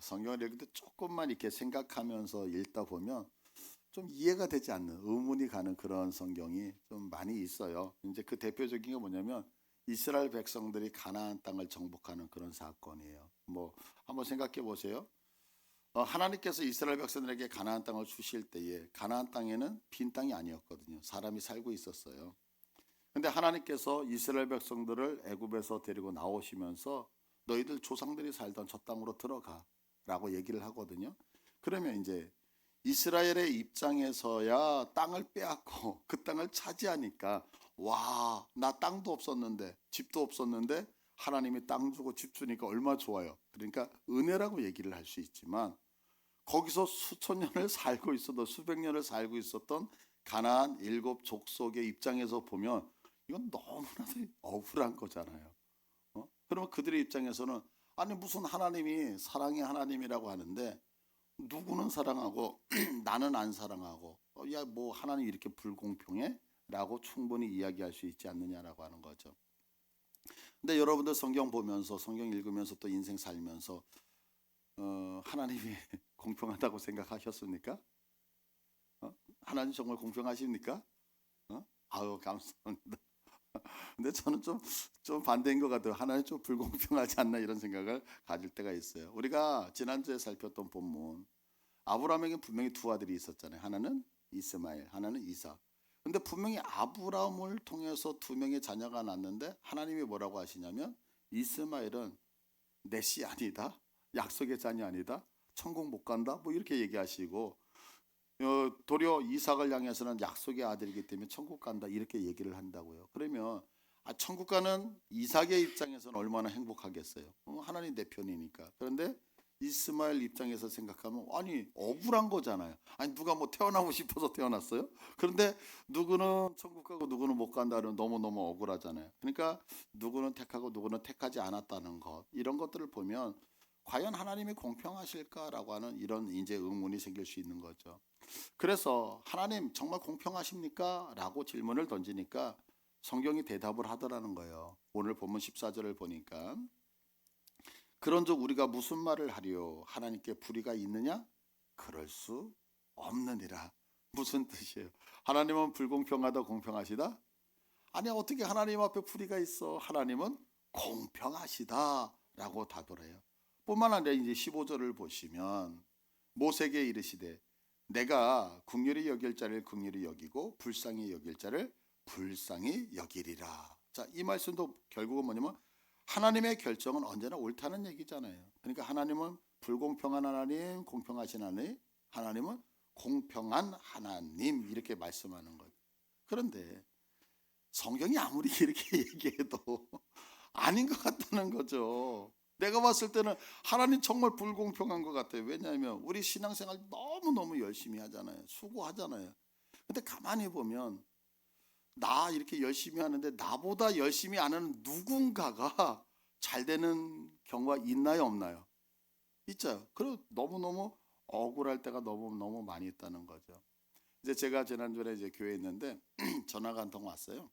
성경을 읽을 때 조금만 이렇게 생각하면서 읽다 보면 좀 이해가 되지 않는 의문이 가는 그런 성경이 좀 많이 있어요. 이제 그 대표적인 게 뭐냐면 이스라엘 백성들이 가나안 땅을 정복하는 그런 사건이에요. 뭐 한번 생각해 보세요. 하나님께서 이스라엘 백성들에게 가나안 땅을 주실 때에 가나안 땅에는 빈 땅이 아니었거든요. 사람이 살고 있었어요. 근데 하나님께서 이스라엘 백성들을 애굽에서 데리고 나오시면서 너희들 조상들이 살던 저 땅으로 들어가라고 얘기를 하거든요. 그러면 이제 이스라엘의 입장에서야 땅을 빼앗고 그 땅을 차지하니까 와, 나 땅도 없었는데 집도 없었는데 하나님이 땅 주고 집 주니까 얼마나 좋아요. 그러니까 은혜라고 얘기를 할 수 있지만 거기서 수천 년을 살고 있어도 수백 년을 살고 있었던 가나안 일곱 족속의 입장에서 보면 이건 너무나도 억울한 거잖아요. 그러면 그들의 입장에서는 아니 무슨 하나님이 사랑의 하나님이라고 하는데 누구는 사랑하고 나는 안 사랑하고 야 뭐 하나님 이렇게 불공평해? 라고 충분히 이야기할 수 있지 않느냐라고 하는 거죠. 근데 여러분들 성경 보면서 성경 읽으면서 또 인생 살면서 하나님이 공평하다고 생각하셨습니까? 하나님 정말 공평하십니까? 아유 감사합니다. 근데 저는 좀 반대인 것 같아요. 하나님 좀 불공평하지 않나 이런 생각을 가질 때가 있어요. 우리가 지난주에 살폈던 본문 아브라함에게 분명히 두 아들이 있었잖아요. 하나는 이스마엘, 하나는 이삭. 근데 분명히 아브라함을 통해서 두 명의 자녀가 났는데 하나님이 뭐라고 하시냐면 이스마엘은 내 씨 아니다. 약속의 자녀 아니다. 천국 못 간다. 뭐 이렇게 얘기하시고 도리어 이삭을 향해서는 약속의 아들이기 때문에 천국 간다. 이렇게 얘기를 한다고요. 그러면 천국 가는 이삭의 입장에서는 얼마나 행복하겠어요. 하나님 내 편이니까. 그런데 이스마엘 입장에서 생각하면 아니 억울한 거잖아요. 아니 누가 뭐 태어나고 싶어서 태어났어요? 그런데 누구는 천국 가고 누구는 못 간다는 너무너무 억울하잖아요. 그러니까 누구는 택하고 누구는 택하지 않았다는 것 이런 것들을 보면 과연 하나님이 공평하실까라고 하는 이런 이제 의문이 생길 수 있는 거죠. 그래서 하나님 정말 공평하십니까? 라고 질문을 던지니까 성경이 대답을 하더라는 거예요. 오늘 본문 14절을 보니까 그런즉 우리가 무슨 말을 하리요? 하나님께 불의가 있느냐? 그럴 수 없느니라. 무슨 뜻이에요? 하나님은 불공평하다 공평하시다? 아니 어떻게 하나님 앞에 불의가 있어? 하나님은 공평하시다 라고 답을 해요. 뿐만 아니라 이제 15절을 보시면 모세에게 이르시되 내가 긍휼히 여길 자를 긍휼히 여기고 불쌍히 여길 자를 불쌍히 여기리라. 자, 이 말씀도 결국은 뭐냐면 하나님의 결정은 언제나 옳다는 얘기잖아요. 그러니까 하나님은 불공평한 하나님, 공평하신 하나님, 하나님은 공평한 하나님 이렇게 말씀하는 거예요. 그런데 성경이 아무리 이렇게 얘기해도 아닌 것 같다는 거죠. 내가 봤을 때는 하나님 정말 불공평한 것 같아요. 왜냐하면 우리 신앙생활 너무너무 열심히 하잖아요. 수고하잖아요. 근데 가만히 보면 나 이렇게 열심히 하는데 나보다 열심히 안 하는 누군가가 잘 되는 경우가 있나요, 없나요? 있죠. 그리고 너무너무 억울할 때가 너무너무 많이 있다는 거죠. 이제 제가 지난주에 이제 교회에 있는데 전화가 한 통 왔어요.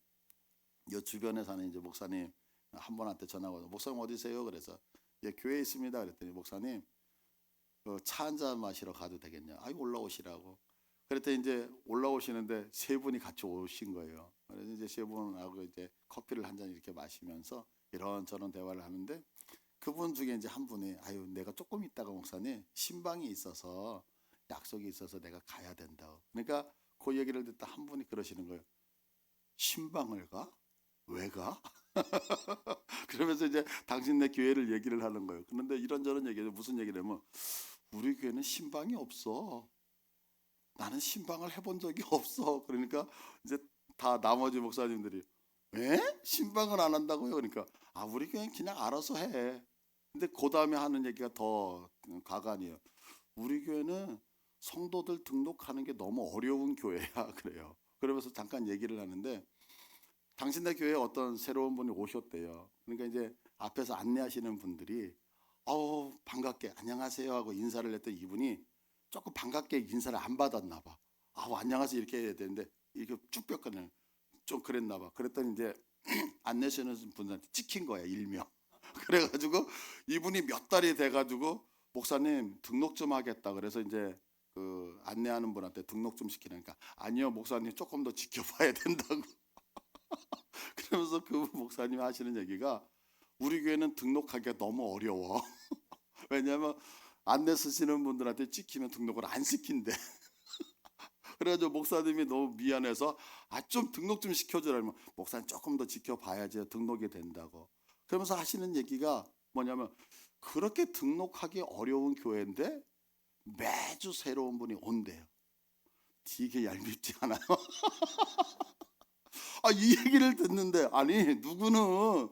이 주변에 사는 이제 목사님 한 분한테 전화가 와서 목사님 어디세요? 그래서 예, 교회에 있습니다. 그랬더니 목사님 차 한 잔 마시러 가도 되겠냐? 아이 올라오시라고. 그랬더니 이제 올라오시는데 세 분이 같이 오신 거예요. 그래서 이제 세 분하고 이제 커피를 한 잔 이렇게 마시면서 이런저런 대화를 하는데 그분 중에 이제 한 분이 아유 내가 조금 있다가 목사님 신방이 있어서 약속이 있어서 내가 가야 된다고. 그러니까 그 얘기를 듣다 한 분이 그러시는 거예요. 신방을 가? 왜 가? 그러면서 이제 당신네 교회를 얘기를 하는 거예요. 그런데 이런저런 얘기를 무슨 얘기를 하면 우리 교회는 신방이 없어. 나는 신방을 해본 적이 없어. 그러니까 이제 다 나머지 목사님들이 에? 신방을 안 한다고요? 그러니까 우리 교회는 그냥 알아서 해. 근데 그 다음에 하는 얘기가 더 가관이에요. 우리 교회는 성도들 등록하는 게 너무 어려운 교회야 그래요. 그러면서 잠깐 얘기를 하는데 당신네 교회에 어떤 새로운 분이 오셨대요. 그러니까 이제 앞에서 안내하시는 분들이 반갑게 안녕하세요 하고 인사를 했더니 이분이 조금 반갑게 인사를 안 받았나 봐. 안녕하세요 이렇게 해야 되는데 이렇게 쭉 뼈가는 좀 그랬나 봐. 그랬더니 이제 안내하시는 분한테 찍힌 거야 일명. 그래가지고 이분이 몇 달이 돼가지고 목사님 등록 좀 하겠다. 그래서 이제 그 안내하는 분한테 등록 좀 시키니까 아니요 목사님 조금 더 지켜봐야 된다고. 그러면서 그 목사님이 하시는 얘기가 우리 교회는 등록하기가 너무 어려워. 왜냐하면 안내 쓰시는 분들한테 찍히면 등록을 안 시킨대. 그래가지고 목사님이 너무 미안해서 좀 등록 좀 시켜주라면 목사님 조금 더 지켜봐야지 등록이 된다고. 그러면서 하시는 얘기가 뭐냐면 그렇게 등록하기 어려운 교회인데 매주 새로운 분이 온대요. 되게 얄밉지 않아요? 이 얘기를 듣는데 아니 누구는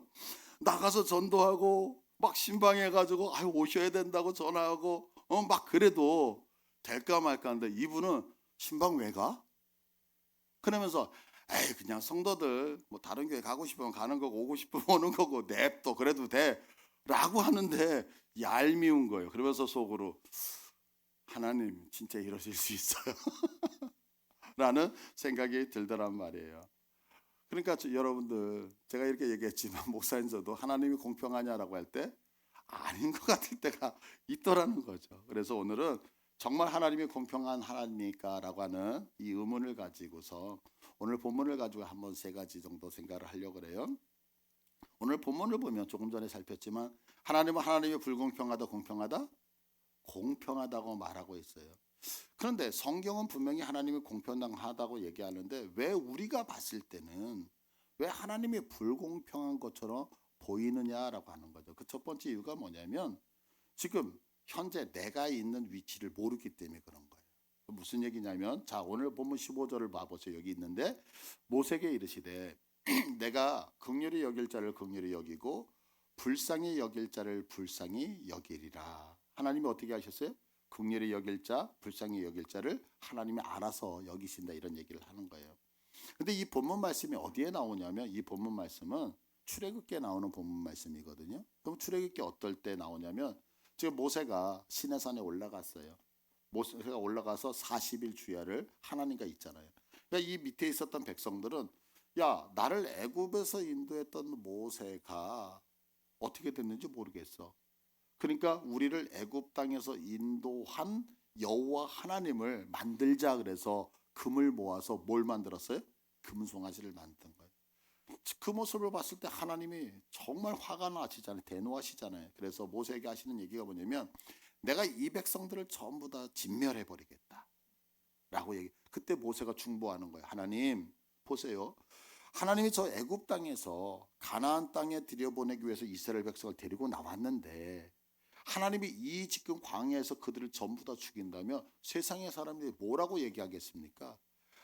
나가서 전도하고 막 신방해가지고 오셔야 된다고 전화하고 막 그래도 될까 말까 하는데 이분은 신방 왜 가? 그러면서 에이 그냥 성도들 뭐 다른 교회 가고 싶으면 가는 거고 오고 싶으면 오는 거고 냅둬 그래도 돼 라고 하는데 얄미운 거예요. 그러면서 속으로 하나님 진짜 이러실 수 있어요? 라는 생각이 들더란 말이에요. 그러니까 여러분들 제가 이렇게 얘기했지만 목사님 저도 하나님이 공평하냐라고 할 때 아닌 것 같을 때가 있더라는 거죠. 그래서 오늘은 정말 하나님이 공평한 하나님입니까? 라고 하는 이 의문을 가지고서 오늘 본문을 가지고 한번 세 가지 정도 생각을 하려고 그래요. 오늘 본문을 보면 조금 전에 살폈지만 하나님은 하나님이 불공평하다 공평하다? 공평하다고 말하고 있어요. 그런데 성경은 분명히 하나님이 공평하다고 얘기하는데 왜 우리가 봤을 때는 왜 하나님이 불공평한 것처럼 보이느냐라고 하는 거죠. 그 첫 번째 이유가 뭐냐면 지금 현재 내가 있는 위치를 모르기 때문에 그런 거예요. 무슨 얘기냐면 자 오늘 본문 15절을 봐보세요. 여기 있는데 모세에게 이르시되 내가 긍휼히 여길 자를 긍휼히 여기고 불쌍히 여길 자를 불쌍히 여기리라. 하나님이 어떻게 하셨어요? 긍휼히 여길 자, 불쌍히 여길 자를 하나님이 알아서 여기신다 이런 얘기를 하는 거예요. 근데 이 본문 말씀이 어디에 나오냐면 이 본문 말씀은 출애굽기에 나오는 본문 말씀이거든요. 그럼 출애굽기 어떨 때 나오냐면 지금 모세가 시내산에 올라갔어요. 모세가 올라가서 40일 주야를 하나님과 있잖아요. 그러니까 이 밑에 있었던 백성들은 야 나를 애굽에서 인도했던 모세가 어떻게 됐는지 모르겠어. 그러니까 우리를 애굽 땅에서 인도한 여호와 하나님을 만들자 그래서 금을 모아서 뭘 만들었어요? 금송아지를 만든 거예요. 그 모습을 봤을 때 하나님이 정말 화가 나시잖아요. 대노하시잖아요. 그래서 모세에게 하시는 얘기가 뭐냐면 내가 이 백성들을 전부 다 진멸해 버리겠다 라고 얘기. 그때 모세가 중보하는 거예요. 하나님 보세요. 하나님이 저 애굽 땅에서 가나안 땅에 들여보내기 위해서 이스라엘 백성을 데리고 나왔는데 하나님이 이 지금 광야에서 그들을 전부 다 죽인다면 세상의 사람들이 뭐라고 얘기하겠습니까?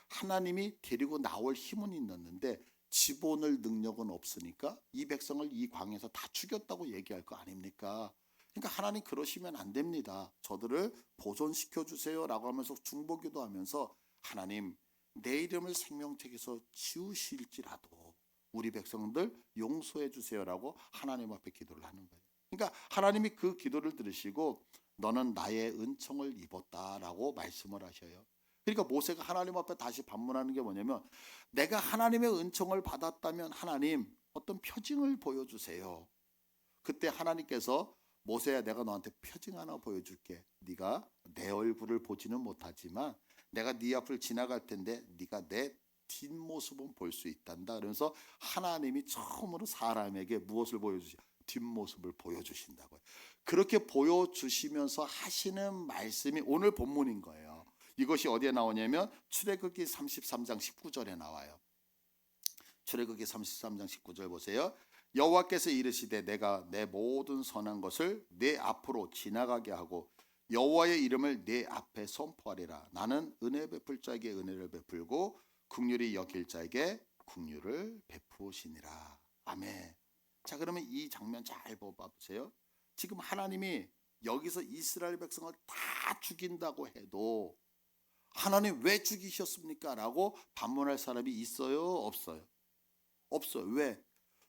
하나님이 데리고 나올 힘은 있었는데 지본을 능력은 없으니까 이 백성을 이 광야에서 다 죽였다고 얘기할 거 아닙니까? 그러니까 하나님 그러시면 안 됩니다. 저들을 보존시켜 주세요 라고 하면서 중보기도 하면서 하나님 내 이름을 생명책에서 지우실지라도 우리 백성들 용서해 주세요라고 하나님 앞에 기도를 하는 거예요. 그러니까 하나님이 그 기도를 들으시고 너는 나의 은총을 입었다라고 말씀을 하셔요. 그러니까 모세가 하나님 앞에 다시 반문하는 게 뭐냐면 내가 하나님의 은총을 받았다면 하나님 어떤 표징을 보여주세요. 그때 하나님께서 모세야 내가 너한테 표징 하나 보여줄게. 네가 내 얼굴을 보지는 못하지만 내가 네 앞을 지나갈 텐데 네가 내 뒷모습은 볼 수 있단다. 그러면서 하나님이 처음으로 사람에게 무엇을 보여주시? 뒷모습을 보여주신다고요. 그렇게 보여주시면서 하시는 말씀이 오늘 본문인 거예요. 이것이 어디에 나오냐면 출애굽기 33장 19절에 나와요. 출애굽기 33장 19절 보세요. 여호와께서 이르시되 내가 내 모든 선한 것을 내 앞으로 지나가게 하고 여호와의 이름을 내 앞에 선포하리라. 나는 은혜 베풀 자에게 은혜를 베풀고 긍휼히 여길 자에게 긍휼을 베푸시니라. 아멘. 자 그러면 이 장면 잘 봐보세요. 지금 하나님이 여기서 이스라엘 백성을 다 죽인다고 해도 하나님 왜 죽이셨습니까? 라고 반문할 사람이 있어요? 없어요? 없어요. 왜?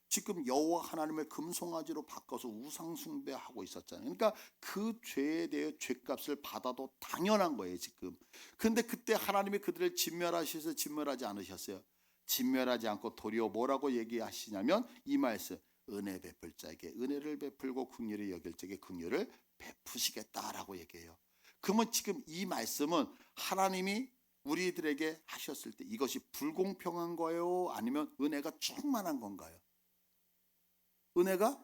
지금 여호와 하나님을 금송아지로 바꿔서 우상 숭배하고 있었잖아요. 그러니까 그 죄에 대해 죄값을 받아도 당연한 거예요 지금. 근데 그때 하나님이 그들을 진멸하셔서 진멸하지 않으셨어요. 진멸하지 않고 도리어 뭐라고 얘기하시냐면 이 말씀 은혜 베풀 자에게 은혜를 베풀고 긍휼히 여길 자에게 긍휼을 베푸시겠다라고 얘기해요. 그러면 지금 이 말씀은 하나님이 우리들에게 하셨을 때 이것이 불공평한 거예요? 아니면 은혜가 충만한 건가요? 은혜가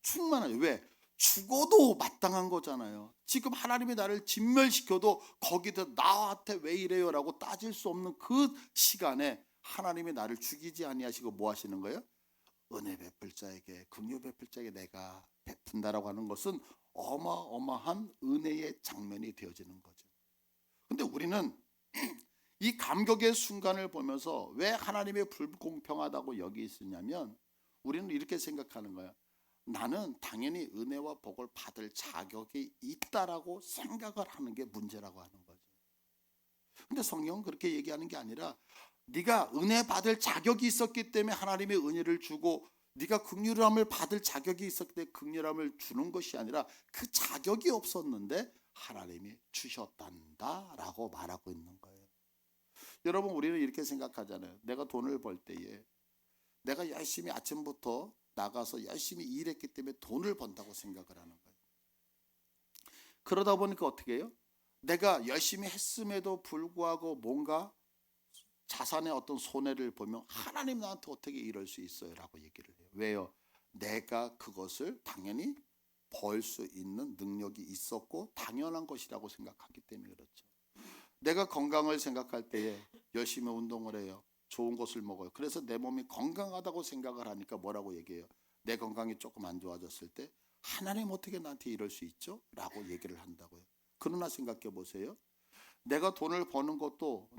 충만하죠. 왜? 죽어도 마땅한 거잖아요. 지금 하나님이 나를 진멸시켜도 거기서 나한테 왜 이래요? 라고 따질 수 없는 그 시간에 하나님이 나를 죽이지 아니하시고 뭐 하시는 거예요? 은혜 베풀 자에게, 긍휼 베풀 자에게 내가 베푼다라고 하는 것은 어마어마한 은혜의 장면이 되어지는 거죠. 근데 우리는 이 감격의 순간을 보면서 왜 하나님의 불공평하다고 여기 있으냐면 우리는 이렇게 생각하는 거야. 나는 당연히 은혜와 복을 받을 자격이 있다라고 생각을 하는 게 문제라고 하는 거죠. 근데 성경은 그렇게 얘기하는 게 아니라 네가 은혜 받을 자격이 있었기 때문에 하나님의 은혜를 주고 네가 긍휼함을 받을 자격이 있었기 때문에 긍휼함을 주는 것이 아니라 그 자격이 없었는데 하나님이 주셨단다라고 말하고 있는 거예요. 여러분 우리는 이렇게 생각하잖아요. 내가 돈을 벌 때에 내가 열심히 아침부터 나가서 열심히 일했기 때문에 돈을 번다고 생각을 하는 거예요. 그러다 보니까 어떻게 해요? 내가 열심히 했음에도 불구하고 뭔가 자산의 어떤 손해를 보면 하나님 나한테 어떻게 이럴 수 있어요? 라고 얘기를 해요. 왜요? 내가 그것을 당연히 벌 수 있는 능력이 있었고 당연한 것이라고 생각하기 때문에 그렇죠. 내가 건강을 생각할 때에 열심히 운동을 해요. 좋은 것을 먹어요. 그래서 내 몸이 건강하다고 생각을 하니까 뭐라고 얘기해요? 내 건강이 조금 안 좋아졌을 때 하나님 어떻게 나한테 이럴 수 있죠? 라고 얘기를 한다고요. 그러나 생각해 보세요. 내가 돈을 버는 것도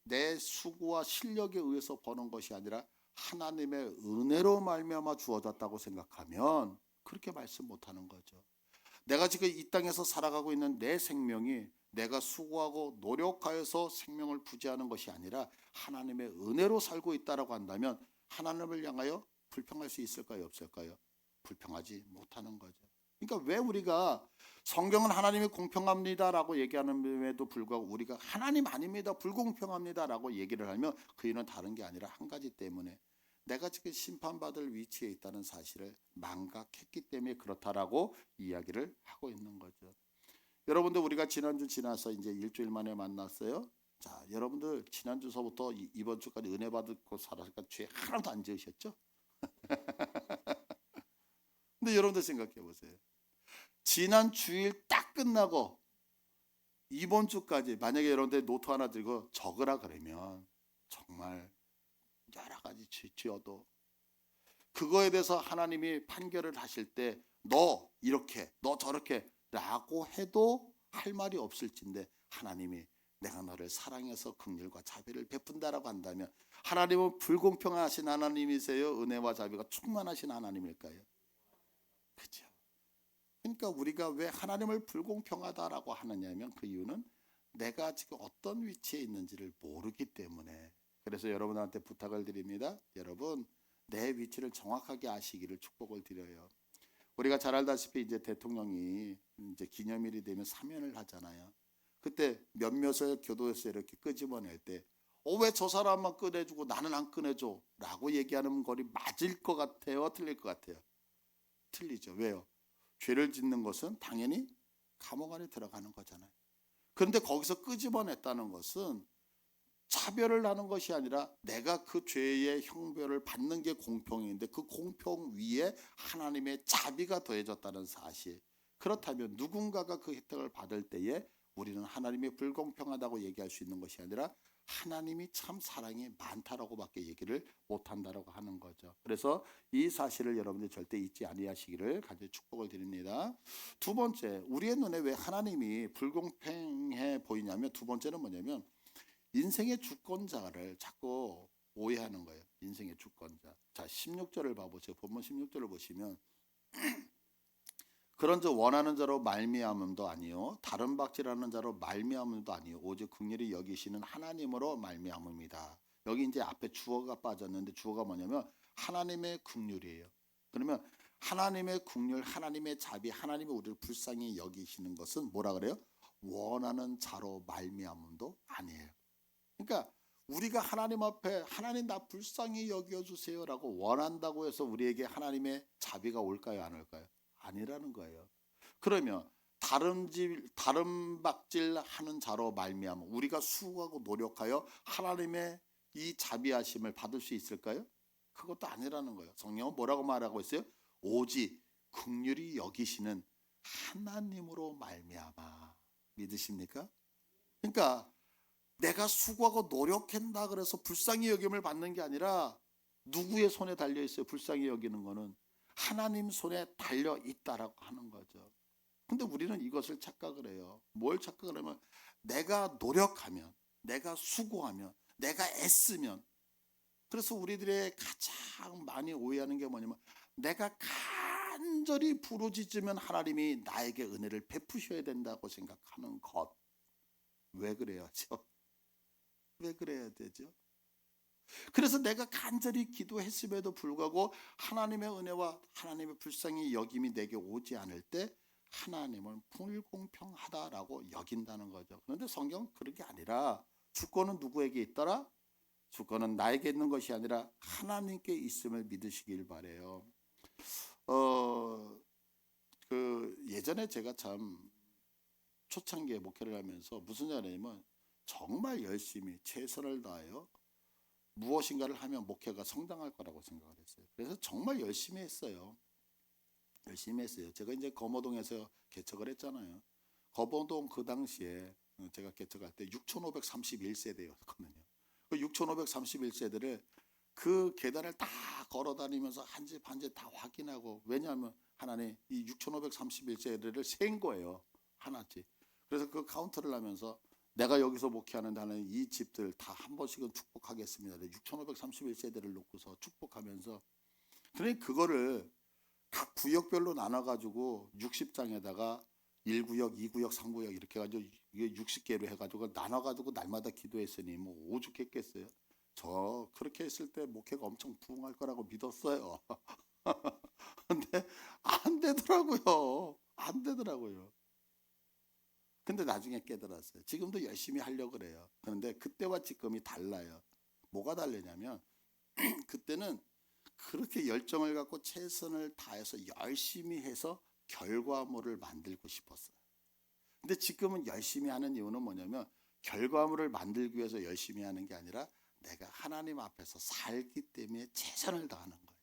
내 수고와 실력에 의해서 버는 것이 아니라 하나님의 은혜로 말미암아 주어졌다고 생각하면 그렇게 말씀 못하는 거죠. 내가 지금 이 땅에서 살아가고 있는 내 생명이 내가 수고하고 노력하여서 생명을 부지하는 것이 아니라 하나님의 은혜로 살고 있다라고 한다면 하나님을 향하여 불평할 수 있을까요? 없을까요? 불평하지 못하는 거죠. 그러니까 왜 우리가 성경은 하나님이 공평합니다라고 얘기하는데도 불구하고 우리가 하나님 아닙니다, 불공평합니다라고 얘기를 하면 그 이유는 다른 게 아니라 한 가지 때문에 내가 지금 심판받을 위치에 있다는 사실을 망각했기 때문에 그렇다라고 이야기를 하고 있는 거죠. 여러분들 우리가 지난주 지나서 이제 일주일 만에 만났어요. 자, 여러분들 지난주서부터 이번 주까지 은혜 받고 살았으니까 죄 하나도 안 지으셨죠? 근데 여러분들 생각해 보세요. 지난 주일 딱 끝나고 이번 주까지 만약에 여러분들 노트 하나 들고 적으라 그러면 정말 여러 가지 지어도 그거에 대해서 하나님이 판결을 하실 때 너 이렇게 너 저렇게 라고 해도 할 말이 없을진데 하나님이 내가 너를 사랑해서 긍휼과 자비를 베푼다라고 한다면 하나님은 불공평하신 하나님이세요? 은혜와 자비가 충만하신 하나님일까요? 그렇죠. 그러니까 우리가 왜 하나님을 불공평하다라고 하느냐면 그 이유는 내가 지금 어떤 위치에 있는지를 모르기 때문에. 그래서 여러분한테 부탁을 드립니다. 여러분 내 위치를 정확하게 아시기를 축복을 드려요. 우리가 잘 알다시피 이제 대통령이 이제 기념일이 되면 사면을 하잖아요. 그때 몇몇을 교도에서 이렇게 끄집어낼 때 왜 저 사람만 꺼내주고 나는 안 꺼내줘? 라고 얘기하는 거리 맞을 것 같아요? 틀릴 것 같아요? 틀리죠. 왜요? 죄를 짓는 것은 당연히 감옥 안에 들어가는 거잖아요. 그런데 거기서 끄집어냈다는 것은 차별을 하는 것이 아니라 내가 그 죄의 형벌을 받는 게 공평인데 그 공평 위에 하나님의 자비가 더해졌다는 사실. 그렇다면 누군가가 그 혜택을 받을 때에 우리는 하나님이 불공평하다고 얘기할 수 있는 것이 아니라 하나님이 참 사랑이 많다라고밖에 얘기를 못한다라고 하는 거죠. 그래서 이 사실을 여러분들 절대 잊지 아니하시기를 간절히 축복을 드립니다. 두 번째, 우리의 눈에 왜 하나님이 불공평해 보이냐면 두 번째는 뭐냐면 인생의 주권자를 자꾸 오해하는 거예요. 인생의 주권자. 자, 16절을 봐보세요. 본문 16절을 보시면 그런즉 원하는 자로 말미암음도 아니요 다른 박질하는 자로 말미암음도 아니요 오직 긍휼히 여기시는 하나님으로 말미암음이다. 여기 이제 앞에 주어가 빠졌는데 주어가 뭐냐면 하나님의 긍휼이에요. 그러면 하나님의 긍휼, 하나님의 자비, 하나님이 우리를 불쌍히 여기시는 것은 뭐라 그래요? 원하는 자로 말미암음도 아니에요. 그러니까 우리가 하나님 앞에 하나님 나 불쌍히 여겨주세요라고 원한다고 해서 우리에게 하나님의 자비가 올까요? 안 올까요? 아니라는 거예요. 그러면 다른 박질 하는 자로 말미암아 우리가 수고하고 노력하여 하나님의 이 자비하심을 받을 수 있을까요? 그것도 아니라는 거예요. 성경은 뭐라고 말하고 있어요? 오직 긍휼히 여기시는 하나님으로 말미암아. 믿으십니까? 그러니까 내가 수고하고 노력한다 그래서 불쌍히 여김을 받는 게 아니라 누구의 손에 달려 있어요? 불쌍히 여기는 거는 하나님 손에 달려 있다라고 하는 거죠. 근데 우리는 이것을 착각을 해요. 뭘 착각을 하면 내가 노력하면, 내가 수고하면, 내가 애쓰면. 그래서 우리들의 가장 많이 오해하는 게 뭐냐면 내가 간절히 부르짖으면 하나님이 나에게 은혜를 베푸셔야 된다고 생각하는 것. 왜 그래야죠? 왜 그래야 되죠? 그래서 내가 간절히 기도했음에도 불구하고 하나님의 은혜와 하나님의 불쌍히 여김이 내게 오지 않을 때 하나님은 불공평하다라고 여긴다는 거죠. 그런데 성경은 그런 게 아니라 주권은 누구에게 있더라? 주권은 나에게 있는 것이 아니라 하나님께 있음을 믿으시길 바래요. 예전에 제가 참 초창기에 목회를 하면서 무슨 말이냐면 정말 열심히 최선을 다하여 무엇인가를 하면 목회가 성장할 거라고 생각을 했어요. 그래서 정말 열심히 했어요. 제가 이제 검호동에서 개척을 했잖아요. 검호동 그 당시에 제가 개척할 때 6,531세대였거든요. 그 6,531세대를 그 계단을 다 걸어 다니면서 한 집 한 집 다 확인하고, 왜냐하면 하나님 이 6,531세대를 센 거예요. 하나씩. 그래서 그 카운터를 하면서 내가 여기서 목회하는 나는 이 집들 다 한 번씩은 축복하겠습니다. 6,531세대를 놓고서 축복하면서, 그러니까 그거를 각 구역별로 나눠가지고 60장에다가 1구역, 2구역, 3구역 이렇게 해가지고 이게 60개로 해가지고 나눠가지고 날마다 기도했으니 뭐 오죽했겠어요. 저 그렇게 했을 때 목회가 엄청 부흥할 거라고 믿었어요. 근데 안 되더라고요. 안 되더라고요. 근데 나중에 깨달았어요. 지금도 열심히 하려고 그래요. 그런데 그때와 지금이 달라요. 뭐가 다르냐면 그때는 그렇게 열정을 갖고 최선을 다해서 열심히 해서 결과물을 만들고 싶었어요. 근데 지금은 열심히 하는 이유는 뭐냐면 결과물을 만들기 위해서 열심히 하는 게 아니라 내가 하나님 앞에서 살기 때문에 최선을 다하는 거예요.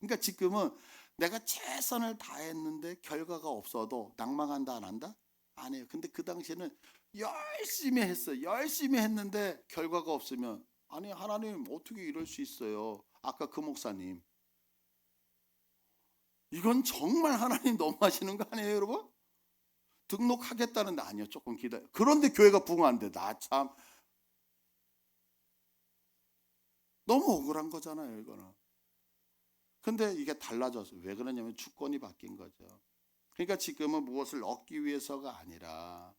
그러니까 지금은 내가 최선을 다했는데 결과가 없어도 낭망한다 안 한다? 안 해요. 근데 그 당시에는 열심히 했어요. 열심히 했는데 결과가 없으면 아니 하나님 어떻게 이럴 수 있어요? 아까 그 목사님 이건 정말 하나님 너무하시는 거 아니에요 여러분? 등록하겠다는데 아니요 조금 기다려. 그런데 교회가 부흥한데 나 참 너무 억울한 거잖아요 이거는. 근데 이게 달라졌어요. 왜 그러냐면 주권이 바뀐 거죠. 그러니까 지금은 무엇을 얻기 위해서가 아니라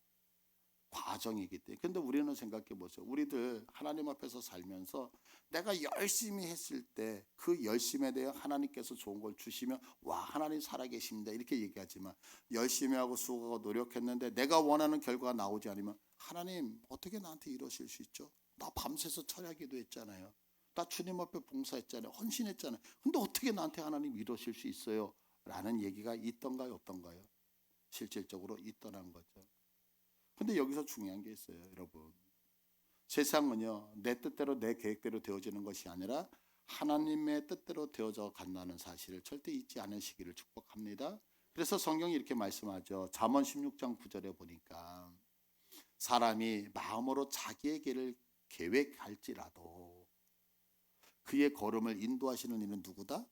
과정이기 때문에. 근데 우리는 생각해 보세요. 우리들 하나님 앞에서 살면서 내가 열심히 했을 때 그 열심에 대해 하나님께서 좋은 걸 주시면 와 하나님 살아계십니다 이렇게 얘기하지만, 열심히 하고 수고하고 노력했는데 내가 원하는 결과가 나오지 않으면 하나님 어떻게 나한테 이러실 수 있죠? 나 밤새서 철야기도 했잖아요. 나 주님 앞에 봉사했잖아요. 헌신했잖아요. 근데 어떻게 나한테 하나님 이러실 수 있어요? 라는 얘기가 있던가요 없던가요? 실질적으로 있더란 거죠. 근데 여기서 중요한 게 있어요 여러분. 세상은요 내 뜻대로 내 계획대로 되어지는 것이 아니라 하나님의 뜻대로 되어져 간다는 사실을 절대 잊지 않으시기를 축복합니다. 그래서 성경이 이렇게 말씀하죠. 잠언 16장 9절에 보니까 사람이 마음으로 자기의 길을 계획할지라도 그의 걸음을 인도하시는 이는 누구다?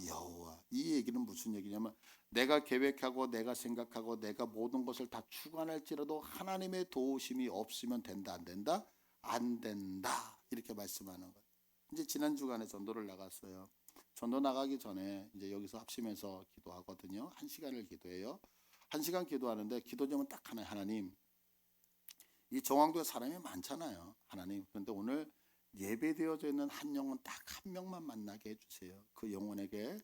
여호와. 이 얘기는 무슨 얘기냐면 내가 계획하고 내가 생각하고 내가 모든 것을 다 주관할지라도 하나님의 도우심이 없으면 된다 안 된다? 안 된다. 이렇게 말씀하는 거예요. 이제 지난 주간에 전도를 나갔어요. 전도 나가기 전에 이제 여기서 합심해서 기도하거든요. 1시간을 기도해요. 1시간 기도하는데 기도 제목은 딱 하나예요. 하나님, 이 정왕도에 사람이 많잖아요. 하나님, 그런데 오늘 예배되어져 있는 한 영혼 딱 한 명만 만나게 해주세요. 그 영혼에게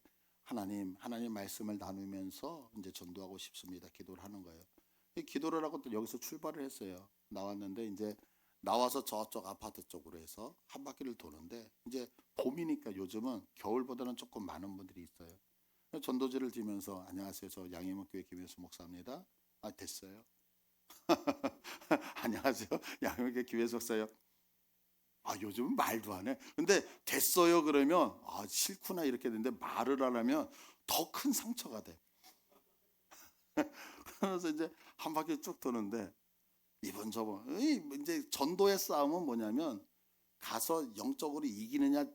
하나님 말씀을 나누면서 이제 전도하고 싶습니다. 기도를 하는 거예요. 기도를 하고 또 여기서 출발을 했어요. 나왔는데 이제 나와서 저쪽 아파트 쪽으로 해서 한 바퀴를 도는데 이제 봄이니까 요즘은 겨울보다는 조금 많은 분들이 있어요. 전도지를 지면서 안녕하세요. 저 양희목교회 김혜수 목사입니다. 아 됐어요. 안녕하세요. 양희목교회 김혜수 목사예요. 아 요즘 말도 안 해. 근데 됐어요 그러면 아 싫구나 이렇게 되는데 말을 안 하면 더 큰 상처가 돼. 그래서 이제 한 바퀴 쭉 도는데 이번 저번 이제 전도의 싸움은 뭐냐면 가서 영적으로 이기느냐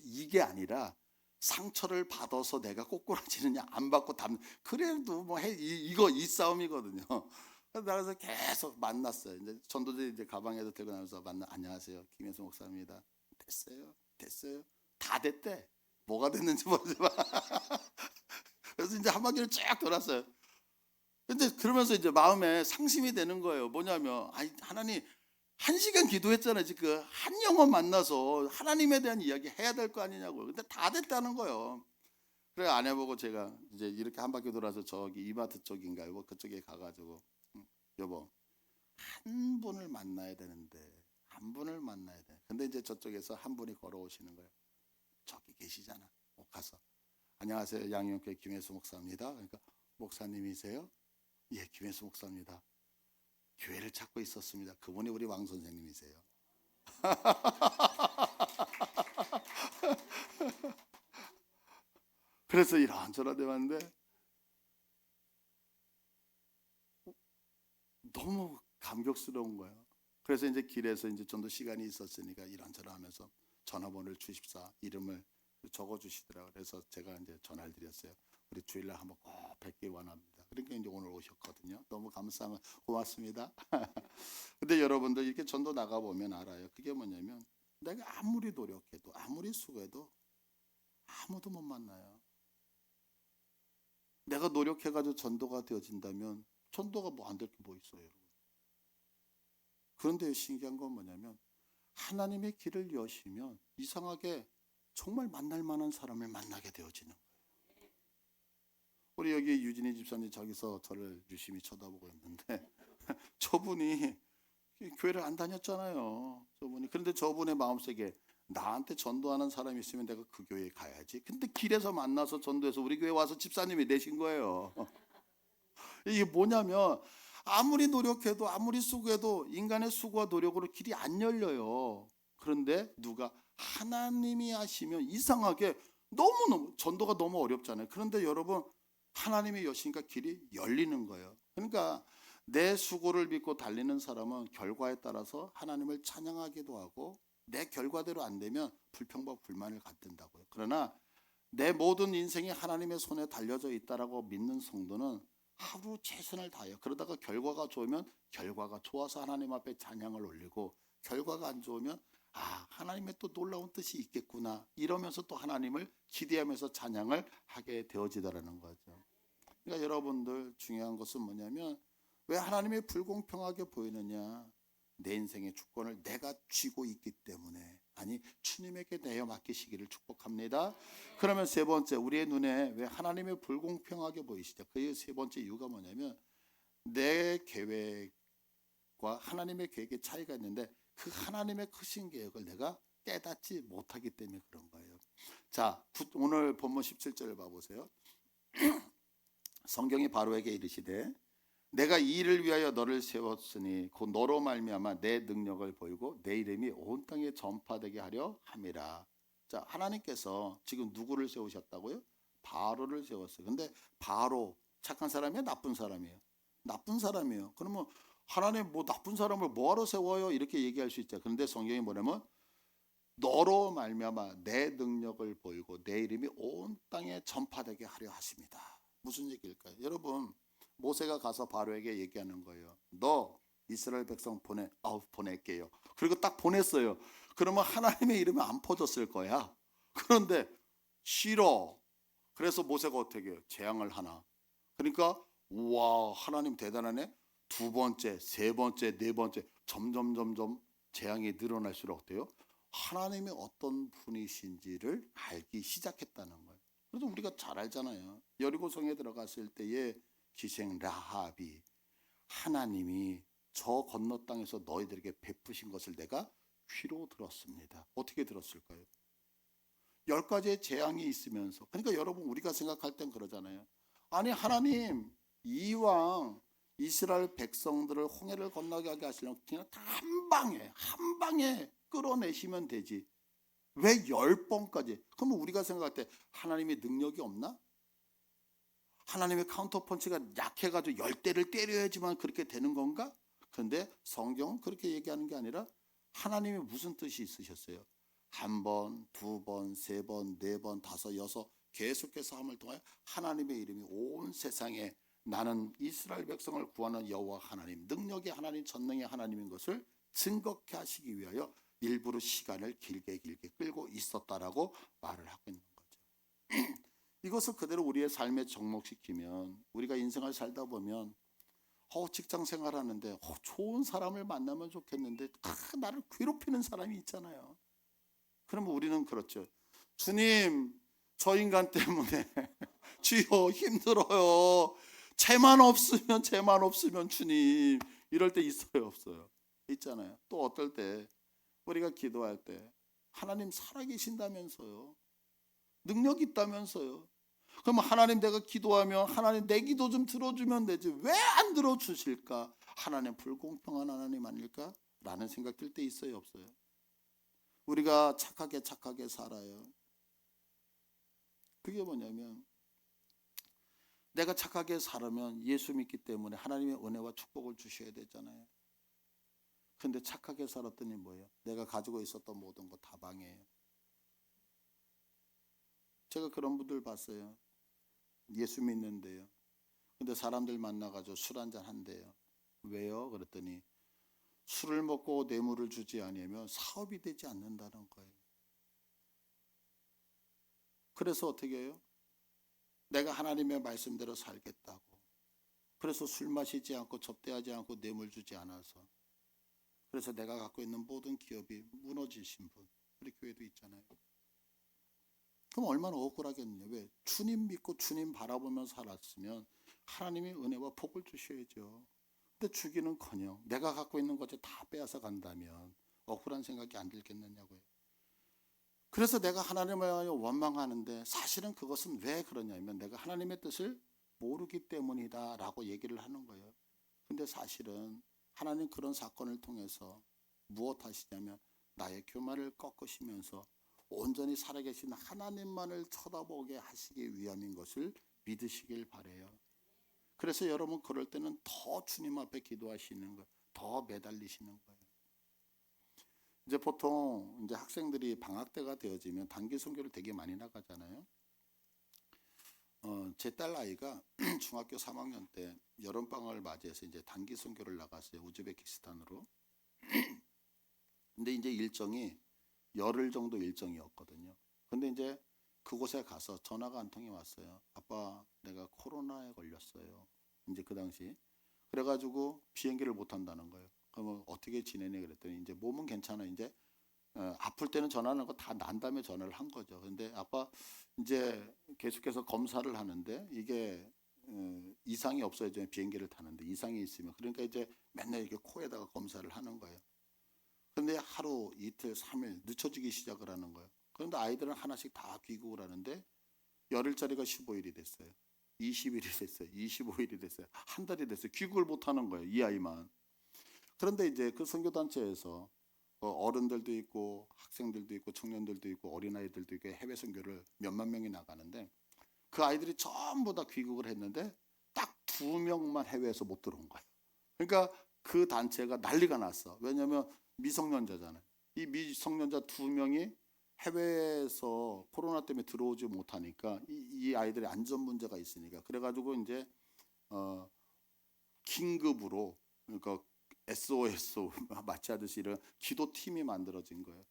이게 아니라 상처를 받아서 내가 꼬꾸라지느냐 안 받고 담 그래도 뭐 이거 이 싸움이거든요. 그래서 나가서 계속 만났어요. 이제 전도지 이제 가방에도 들고 나면서 안녕하세요 김혜수 목사입니다. 됐어요 다 됐대. 뭐가 됐는지 모르지만 그래서 이제 한 바퀴를 쫙 돌았어요. 근데 그러면서 이제 마음에 상심이 되는 거예요. 뭐냐면 아니 하나님 1시간 기도했잖아요. 지금 한 영혼 만나서 하나님에 대한 이야기 해야 될 거 아니냐고요. 근데 다 됐다는 거예요. 그래 아내 보고 제가 이제 이렇게 한 바퀴 돌아서 저기 이마트 쪽인가요? 뭐 그쪽에 가가지고 여보 한 분을 만나야 되는데 한 분을 만나야 돼. 근데 이제 저쪽에서 한 분이 걸어오시는 거예요. 저기 계시잖아. 가서 안녕하세요 양영교회 김혜수 목사입니다. 그러니까 목사님이세요? 예 김혜수 목사입니다. 교회를 찾고 있었습니다. 그분이 우리 왕 선생님이세요. 그래서 이런저런 해봤는데 너무 감격스러운 거예요. 그래서 이제 길에서 이제 좀 더 시간이 있었으니까 이런저런 하면서 전화번호를 주십사 이름을 적어주시더라고요. 그래서 제가 이제 전화를 드렸어요. 우리 주일날 한번 꼭 뵙기 원합니다. 그러니까 이제 오늘 오셨거든요. 너무 고맙습니다. 근데 여러분들 이렇게 전도 나가 보면 알아요. 그게 뭐냐면 내가 아무리 노력해도 아무리 수고해도 아무도 못 만나요. 내가 노력해가지고 전도가 되어진다면 전도가 뭐 안 될 게 뭐 있어요, 여러분. 그런데 신기한 건 뭐냐면 하나님의 길을 여시면 이상하게 정말 만날 만한 사람을 만나게 되어지는 거예요. 우리 여기 유진희 집사님 저기서 저를 유심히 쳐다보고 있는데 저분이 교회를 안 다녔잖아요. 저분이. 그런데 저분의 마음속에 나한테 전도하는 사람이 있으면 내가 그 교회에 가야지. 근데 길에서 만나서 전도해서 우리 교회 와서 집사님이 되신 거예요. 이게 뭐냐면 아무리 노력해도 아무리 수고해도 인간의 수고와 노력으로 길이 안 열려요. 그런데 누가 하나님이 하시면 이상하게 너무너무 전도가 너무 어렵잖아요. 그런데 여러분 하나님이 여시니까 길이 열리는 거예요. 그러니까 내 수고를 믿고 달리는 사람은 결과에 따라서 하나님을 찬양하기도 하고 내 결과대로 안 되면 불평과 불만을 갖는다고요. 그러나 내 모든 인생이 하나님의 손에 달려져 있다라고 믿는 성도는 하루 최선을 다해요. 그러다가 결과가 좋으면 결과가 좋아서 하나님 앞에 찬양을 올리고 결과가 안 좋으면 하나님의 또 놀라운 뜻이 있겠구나 이러면서 또 하나님을 기대하면서 찬양을 하게 되어지더라는 거죠. 그러니까 여러분들 중요한 것은 뭐냐면 왜 하나님이 불공평하게 보이느냐? 내 인생의 주권을 내가 쥐고 있기 때문에 아니 주님에게 내어 맡기시기를 축복합니다. 그러면 세 번째 우리의 눈에 왜 하나님이 불공평하게 보이시죠? 그 세 번째 이유가 뭐냐면 내 계획과 하나님의 계획의 차이가 있는데 그 하나님의 크신 계획을 내가 깨닫지 못하기 때문에 그런 거예요. 자 오늘 본문 17절을 봐보세요. 성경이 바로에게 이르시되 내가 이 일을 위하여 너를 세웠으니 곧 너로 말미암아 내 능력을 보이고 내 이름이 온 땅에 전파되게 하려 함이라. 자 하나님께서 지금 누구를 세우셨다고요? 바로를 세웠어요. 근데 바로 착한 사람이에요? 나쁜 사람이에요? 나쁜 사람이에요. 그러면 하나님 뭐 나쁜 사람을 뭐하러 세워요? 이렇게 얘기할 수 있죠. 그런데 성경이 뭐냐면 너로 말미암아 내 능력을 보이고 내 이름이 온 땅에 전파되게 하려 하십니다. 무슨 얘기일까요? 여러분 모세가 가서 바로에게 얘기하는 거예요. 너 이스라엘 백성 보낼게요. 그리고 딱 보냈어요. 그러면 하나님의 이름이 안 퍼졌을 거야. 그런데 싫어. 그래서 모세가 어떻게 해요? 재앙을 하나. 그러니까 우와 하나님 대단하네. 두 번째, 세 번째, 네 번째 점점 재앙이 늘어날수록 어때요? 하나님이 어떤 분이신지를 알기 시작했다는 거예요. 그래서 우리가 잘 알잖아요. 여리고성에 들어갔을 때에 기생 라합이 하나님이 저 건너 땅에서 너희들에게 베푸신 것을 내가 귀로 들었습니다. 어떻게 들었을까요? 10가지의 재앙이 있으면서, 그러니까 여러분 우리가 생각할 땐 그러잖아요. 아니 하나님 이왕 이스라엘 백성들을 홍해를 건너게 하게 하시려면 그냥 다 한 방에 끌어내시면 되지. 왜 10번까지? 그러면 우리가 생각할 때 하나님의 능력이 없나? 하나님의 카운터펀치가 약해가지고 10대를 때려야지만 그렇게 되는 건가? 그런데 성경은 그렇게 얘기하는 게 아니라 하나님이 무슨 뜻이 있으셨어요? 한 번, 두 번, 세 번, 네 번, 다섯, 여섯 계속해서 함을 통하여 하나님의 이름이 온 세상에 나는 이스라엘 백성을 구하는 여호와 하나님, 능력의 하나님, 전능의 하나님인 것을 증거케 하시기 위하여 일부러 시간을 길게 끌고 있었다라고 말을 하고 있는 거죠. 이것을 그대로 우리의 삶에 접목시키면 우리가 인생을 살다 보면 직장 생활하는데 좋은 사람을 만나면 좋겠는데 나를 괴롭히는 사람이 있잖아요. 그러면 우리는 그렇죠. 주님, 저 인간 때문에 주여 힘들어요. 쟤만 없으면 주님. 이럴 때 있어요, 없어요? 있잖아요. 또 어떨 때 우리가 기도할 때 하나님 살아계신다면서요. 능력 있다면서요. 그럼 하나님 내가 기도하면 하나님 내 기도 좀 들어주면 되지 왜 안 들어주실까? 하나님 불공평한 하나님 아닐까? 라는 생각 들 때 있어요, 없어요? 우리가 착하게 살아요. 그게 뭐냐면 내가 착하게 살면 예수 믿기 때문에 하나님의 은혜와 축복을 주셔야 되잖아요. 근데 착하게 살았더니 뭐예요? 내가 가지고 있었던 모든 거 다 방해해요. 제가 그런 분들 봤어요. 예수 믿는데요. 근데 사람들 만나가지고 술 한잔 한대요. 왜요? 그랬더니 술을 먹고 뇌물을 주지 않으면 사업이 되지 않는다는 거예요. 그래서 어떻게 해요? 내가 하나님의 말씀대로 살겠다고. 그래서 술 마시지 않고 접대하지 않고 뇌물 주지 않아서. 그래서 내가 갖고 있는 모든 기업이 무너지신 분. 우리 교회도 있잖아요. 그럼 얼마나 억울하겠느냐. 왜? 주님 믿고 주님 바라보며 살았으면 하나님의 은혜와 복을 주셔야죠. 근데 주기는커녕 내가 갖고 있는 것을 다 빼앗아 간다면 억울한 생각이 안 들겠느냐고요. 그래서 내가 하나님을 원망하는데 사실은 그것은 왜 그러냐면 내가 하나님의 뜻을 모르기 때문이다 라고 얘기를 하는 거예요. 근데 사실은 하나님 그런 사건을 통해서 무엇 하시냐면 나의 교만을 꺾으시면서 온전히 살아계신 하나님만을 쳐다보게 하시기 위함인 것을 믿으시길 바라요. 그래서 여러분 그럴 때는 더 주님 앞에 기도하시는 거예요. 더 매달리시는 거예요. 이제 보통 이제 학생들이 방학 때가 되어지면 단기 선교를 되게 많이 나가잖아요. 제 딸 아이가 중학교 3학년 때 여름방학을 맞이해서 이제 단기 선교를 나갔어요. 우즈베키스탄으로. 근데 이제 일정이 열흘 정도 일정이었거든요. 근데 이제 그곳에 가서 전화가 한 통이 왔어요. 아빠, 내가 코로나에 걸렸어요. 이제 그 당시. 그래가지고 비행기를 못 한다는 거예요. 그러면 어떻게 지내냐 그랬더니 이제 몸은 괜찮아. 이제 아플 때는 전화하는 거 다 난 다음에 전화를 한 거죠. 근데 아빠 이제 계속해서 검사를 하는데 이게 이상이 없어야 비행기를 타는데 이상이 있으면 그러니까 이제 맨날 이렇게 코에다가 검사를 하는 거예요. 근데 하루, 이틀, 3일 늦춰지기 시작을 하는 거예요. 그런데 아이들은 하나씩 다 귀국을 하는데 열흘짜리가 15일이 됐어요. 20일이 됐어요. 25일이 됐어요. 한 달이 됐어요. 귀국을 못 하는 거예요. 이 아이만. 그런데 이제 그 선교단체에서 어른들도 있고 학생들도 있고 청년들도 있고 어린아이들도 있고 해외 선교를 몇만 명이 나가는데 그 아이들이 전부 다 귀국을 했는데 딱 2명만 해외에서 못 들어온 거예요. 그러니까 그 단체가 난리가 났어. 왜냐하면 미성년자잖아요. 이 미성년자 2명이 해외에서 코로나 때문에 들어오지 못하니까 이 아이들의 안전 문제가 있으니까 그래가지고 이제 긴급으로 그러니까 SOS 마치 하듯이 이런 기도팀이 만들어진 거예요.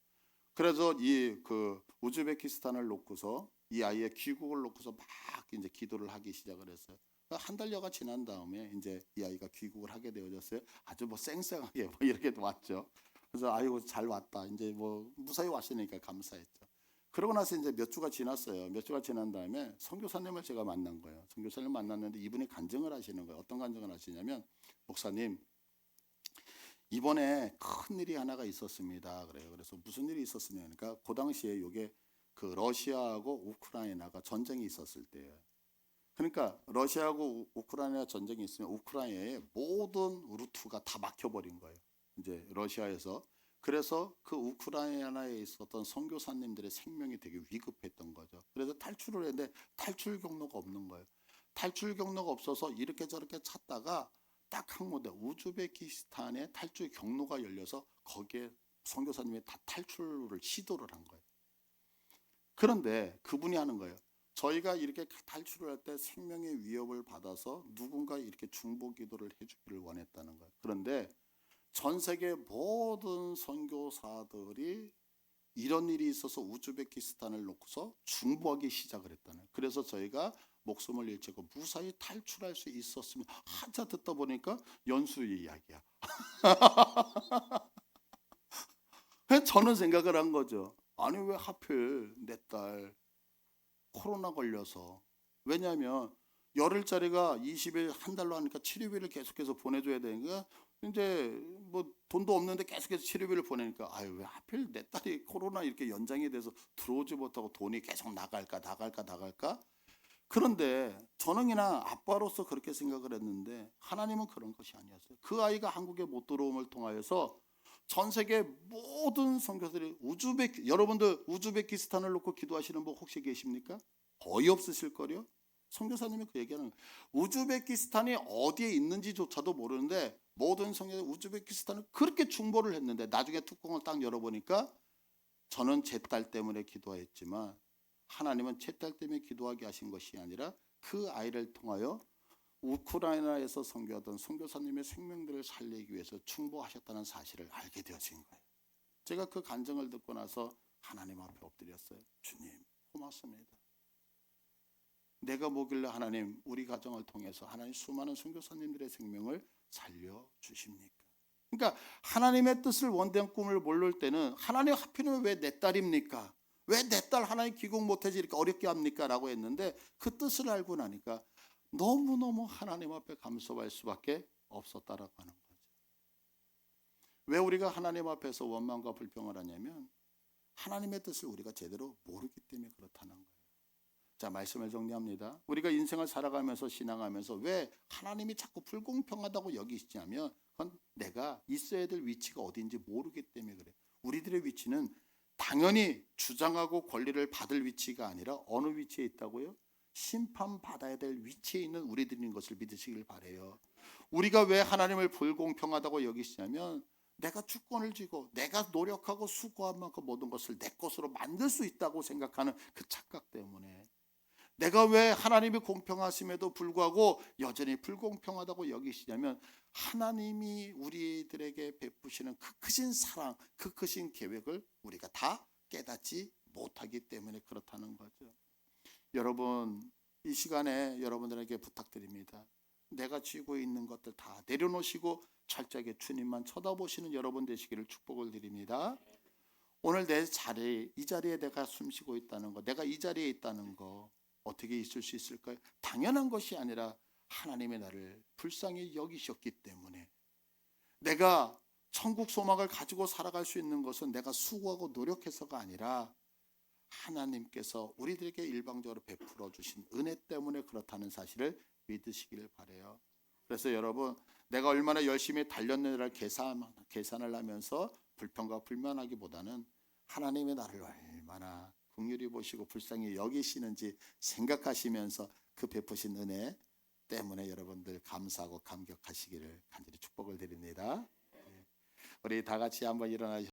그래서 이 그 우즈베키스탄을 놓고서 이 아이의 귀국을 놓고서 막 이제 기도를 하기 시작을 했어요. 한 달여가 지난 다음에 이제 이 아이가 귀국을 하게 되어졌어요. 아주 뭐 쌩쌩하게 뭐 이렇게 왔죠. 그래서 아이고 잘 왔다. 이제 뭐 무사히 왔으니까 감사했죠. 그러고 나서 이제 몇 주가 지났어요. 몇 주가 지난 다음에 선교사님을 제가 만난 거예요. 선교사님 만났는데 이분이 간증을 하시는 거예요. 어떤 간증을 하시냐면 목사님 이번에 큰 일이 하나가 있었습니다. 그래요. 그래서 무슨 일이 있었으면 그러니까 그 당시에 이게 그 러시아하고 우크라이나가 전쟁이 있었을 때예요. 그러니까 러시아하고 우크라이나 전쟁이 있으면 우크라이나의 모든 루트가 다 막혀버린 거예요. 이제 러시아에서. 그래서 그 우크라이나에 있었던 선교사님들의 생명이 되게 위급했던 거죠. 그래서 탈출을 했는데 탈출 경로가 없는 거예요. 탈출 경로가 없어서 이렇게 저렇게 찾다가 딱 한 군데 우즈베키스탄에 탈출 경로가 열려서 거기에 선교사님이 다 탈출을 시도를 한 거예요. 그런데 그분이 하는 거예요. 저희가 이렇게 탈출을 할 때 생명의 위협을 받아서 누군가 이렇게 중보 기도를 해주기를 원했다는 거예요. 그런데 전 세계 모든 선교사들이 이런 일이 있어서 우즈베키스탄을 놓고서 중보하기 시작을 했다는 거예요. 그래서 저희가 목숨을 잃고 무사히 탈출할 수 있었으면 한참 듣다 보니까 연수의 이야기야. 저는 생각을 한 거죠. 아니 왜 하필 내 딸 코로나 걸려서. 왜냐하면 열흘짜리가 20일 한 달로 하니까 치료비를 계속해서 보내줘야 되니까 이제 뭐 돈도 없는데 계속해서 치료비를 보내니까 아유 왜 하필 내 딸이 코로나 이렇게 연장이 돼서 들어오지 못하고 돈이 계속 나갈까. 그런데 저는 그냥 아빠로서 그렇게 생각을 했는데 하나님은 그런 것이 아니었어요. 그 아이가 한국에 못 들어옴을 통하여서 전 세계 모든 선교사들이 여러분들 우즈베키스탄을 놓고 기도하시는 분 혹시 계십니까? 거의 없으실 거요. 선교사님이 그 얘기하는 거예요. 우즈베키스탄이 어디에 있는지조차도 모르는데 모든 선교사 우즈베키스탄을 그렇게 중보를 했는데 나중에 뚜껑을 딱 열어보니까 저는 제 딸 때문에 기도했지만 하나님은 제 딸 때문에 기도하게 하신 것이 아니라 그 아이를 통하여 우크라이나에서 선교하던 선교사님의 생명들을 살리기 위해서 충보하셨다는 사실을 알게 되어진 거예요. 제가 그 간증을 듣고 나서 하나님 앞에 엎드렸어요. 주님 고맙습니다. 내가 뭐길래 하나님 우리 가정을 통해서 하나님 수많은 선교사님들의 생명을 살려주십니까? 그러니까 하나님의 뜻을 원대한 꿈을 모를 때는 하나님 하필이면 왜 내 딸입니까? 왜 내 딸 하나님 귀국 못해서 이렇게 어렵게 합니까? 라고 했는데 그 뜻을 알고 나니까 너무너무 하나님 앞에 감사할 수밖에 없었다라고 하는 거죠. 왜 우리가 하나님 앞에서 원망과 불평을 하냐면 하나님의 뜻을 우리가 제대로 모르기 때문에 그렇다는 거예요. 자, 말씀을 정리합니다. 우리가 인생을 살아가면서 신앙하면서 왜 하나님이 자꾸 불공평하다고 여기시냐면 그건 내가 있어야 될 위치가 어딘지 모르기 때문에 그래. 우리들의 위치는 당연히 주장하고 권리를 받을 위치가 아니라 어느 위치에 있다고요? 심판받아야 될 위치에 있는 우리들인 것을 믿으시길 바라요. 우리가 왜 하나님을 불공평하다고 여기시냐면 내가 주권을 쥐고 내가 노력하고 수고한 만큼 모든 것을 내 것으로 만들 수 있다고 생각하는 그 착각 때문에 내가 왜 하나님이 공평하심에도 불구하고 여전히 불공평하다고 여기시냐면 하나님이 우리들에게 베푸시는 그 크신 사랑, 그 크신 계획을 우리가 다 깨닫지 못하기 때문에 그렇다는 거죠. 여러분 이 시간에 여러분들에게 부탁드립니다. 내가 쥐고 있는 것들 다 내려놓으시고 철저하게 주님만 쳐다보시는 여러분 되시기를 축복을 드립니다. 오늘 내 자리, 이 자리에 내가 숨쉬고 있다는 거, 내가 이 자리에 있다는 거 어떻게 있을 수 있을까요? 당연한 것이 아니라 하나님의 나를 불쌍히 여기셨기 때문에 내가 천국 소망을 가지고 살아갈 수 있는 것은 내가 수고하고 노력해서가 아니라 하나님께서 우리들에게 일방적으로 베풀어 주신 은혜 때문에 그렇다는 사실을 믿으시기를 바라요. 그래서 여러분 내가 얼마나 열심히 달렸느냐를 계산을 하면서 불평과 불만하기보다는 하나님의 나를 얼마나 긍휼히 보시고 불쌍히 여기시는지 생각하시면서 그 베푸신 은혜 때문에 여러분들 감사하고 감격하시기를 간절히 축복을 드립니다. 우리 다 같이 한번 일어나셔서